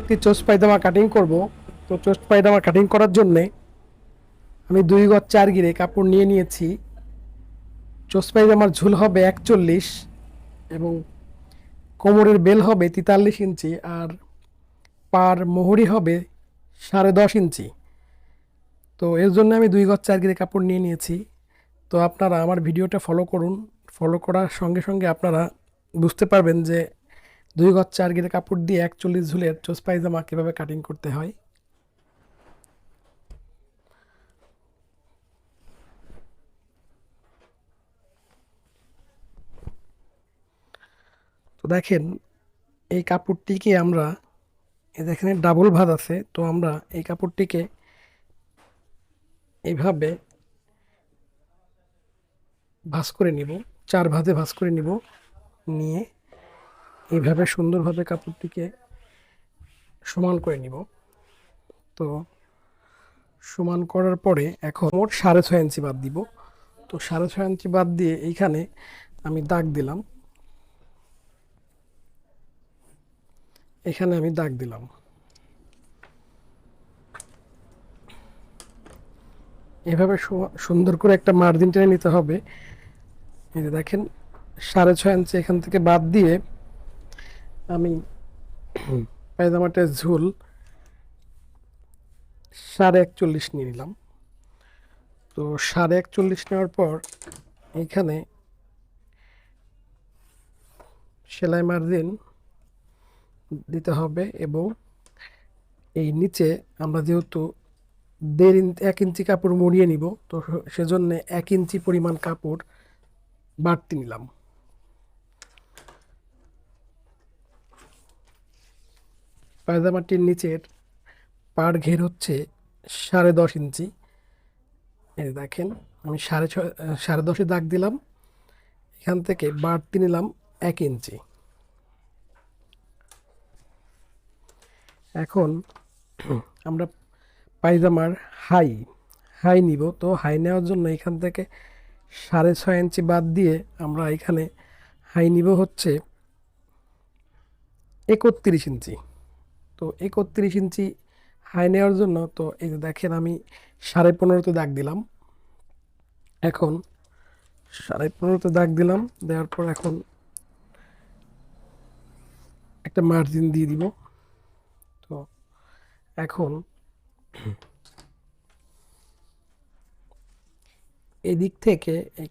একটি চোস্ট পায়জামা কাটিং করব। তো চোস্ট পায়জামা কাটিং করার জন্যে আমি 2 গজ 4 গিরে কাপড় নিয়ে নিয়েছি। চোস্ট পায়জামার ঝুল হবে 41 এবং কোমরের বেল হবে 43 ইঞ্চি আর পার মোহরি হবে 10.5 ইঞ্চি। তো এর জন্য আমি 2 গজ 4 গিরে কাপড় নিয়ে নিয়েছি। তো আপনারা আমার ভিডিওটা ফলো করুন। ফলো করার সঙ্গে সঙ্গে আপনারা বুঝতে পারবেন যে 2 গজ 4 গিরে কাপড় দিয়ে 41 ঝুলের চোস্ট পায়জামা কীভাবে কাটিং করতে হয়। তো দেখেন, এই কাপড়টিকে আমরা, এই দেখেন ডাবল ভাঁজ আছে, তো আমরা এই কাপড়টিকে এইভাবে ভাঁজ করে নিব, 4 ভাঁজে ভাঁজ করে নিব। নিয়ে এইভাবে সুন্দরভাবে কাপড়টিকে সমান করে নিব। তো সমান করার পরে এখন মোট 6.5 ইঞ্চি বাদ দিব। তো 6.5 ইঞ্চি বাদ দিয়ে এইখানে আমি দাগ দিলাম, এখানে আমি দাগ দিলাম। এভাবে সুন্দর করে একটা মার্জিন টেনে নিতে হবে। এই যে দেখেন, 6.5 ইঞ্চি এখান থেকে বাদ দিয়ে আমি পায়জামাটার ঝুল 41.5 নিয়ে নিলাম। তো 41.5 নেওয়ার পর এখানে সেলাই মার্জিন দিতে হবে এবং এই নিচে আমরা যেহেতু 1 ইঞ্চি কাপড় মুড়িয়ে নিব, তো সেজন্য 1 ইঞ্চি পরিমাণ কাপড় বাড়তি নিলাম। পায়জামাটির নিচের পাড় ঘের হচ্ছে 10.5 ইঞ্চি। এই দেখেন, আমি 10.5 দাগ দিলাম, এখান থেকে বাড়তি নিলাম 1 ইঞ্চি। এখন আমরা পায়জামার হাই হাই নিব। তো হাই নেওয়ার জন্য এখান থেকে 6.5 ইঞ্চি বাদ দিয়ে আমরা এখানে হাই নিব হচ্ছে 31 ইঞ্চি। তো 31 ইঞ্চি হাই নেওয়ার জন্য, তো এই যে দেখেন আমি 15.5 দাগ দিলাম। এখন 15.5 দাগ দিলাম, দেওয়ার পর এখন একটা মার্জিন দিয়ে দিব। তো এখন এদিক থেকে এই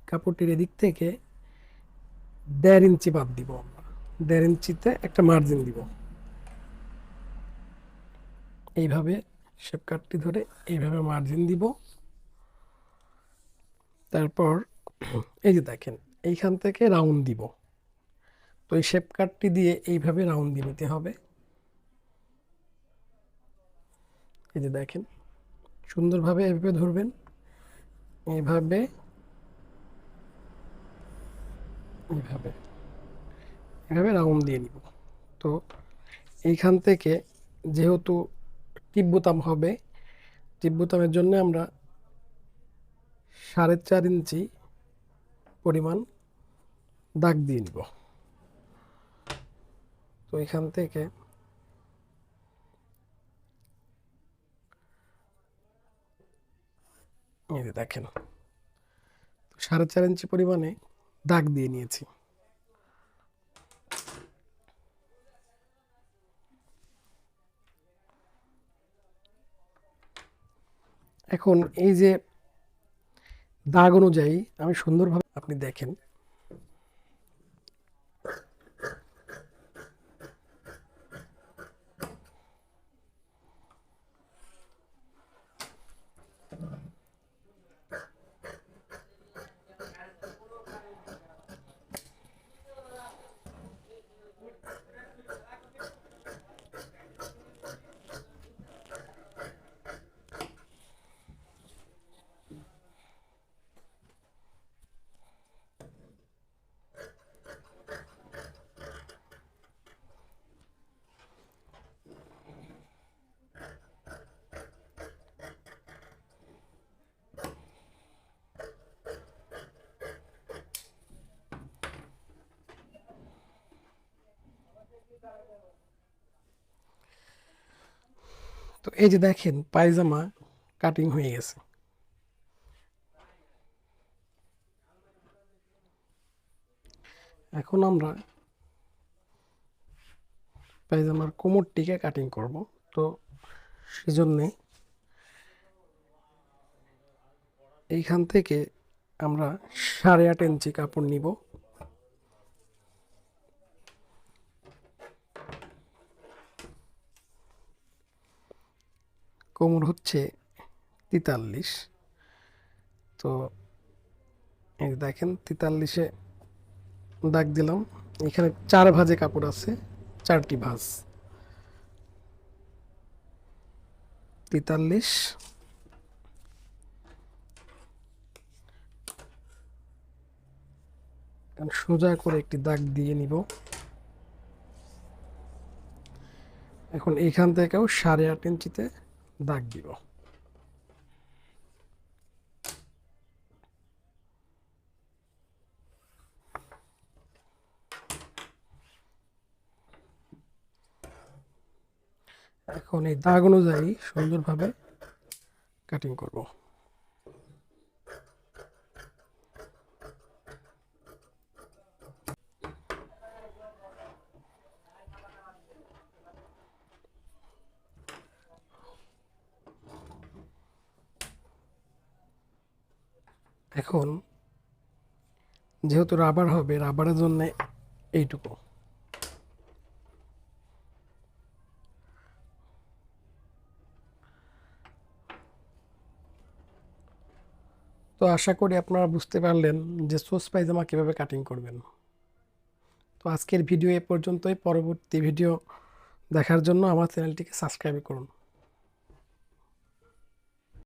কাপড়টির এদিক থেকে 1.5 ইঞ্চি বাদ দিব আমরা। 1.5 ইঞ্চিতে একটা মার্জিন দিব। এইভাবে শেপ কাটটি ধরে এইভাবে মার্জিন দিব। তারপর এই যে দেখেন, এইখান থেকে রাউন্ড দিব। তো এই শেপ কাটটি দিয়ে এইভাবে রাউন্ড দিয়ে নিতে হবে। এই যে দেখেন, সুন্দরভাবে এভাবে ধরবেন, এইভাবে এইভাবে এভাবে রাউন্ড দিয়ে নিব। তো এইখান থেকে যেহেতু টিপ বোতাম হবে, টিপ বোতামের জন্য আমরা 4.5 ইঞ্চি পরিমাণ দাগ দিয়ে নিব। তো এখান থেকে এই যে দেখেন, 4.5 ইঞ্চি পরিমাণে দাগ দিয়ে নিয়েছি। এখন এই যে দাগ অনুযায়ী আমি সুন্দরভাবে, আপনি দেখেন, তো এই যে দেখেন পায়জামা কাটিং হয়ে গেছে। এখন আমরা পায়জামার কোমরটিকে কাটিং করব। তো সেজন্যে এইখান থেকে আমরা 8.5 ইঞ্চি কাপড় নিব। কোমর হচ্ছে 43। তো এই দেখেন 43-এ দাগ দিলাম। এখানে 4 ভাঁজে কাপড় আছে, 4টি ভাঁজ। 43 সোজা করে একটি দাগ দিয়ে নিব। এখন এখান থেকেও 8.5 ইঞ্চিতে দাগ দিব। এখন এই দাগ অনুযায়ী সুন্দরভাবে কাটিং করব। এখন যেহেতু রাবার হবে, রাবারের জন্য এইটুকু। তো আশা করি আপনারা বুঝতে পারলেন যে সোস পায়জামা কীভাবে কাটিং করবেন। তো আজকের ভিডিও এ পর্যন্তই। পরবর্তী ভিডিও দেখার জন্য আমার চ্যানেলটিকে সাবস্ক্রাইব করুন।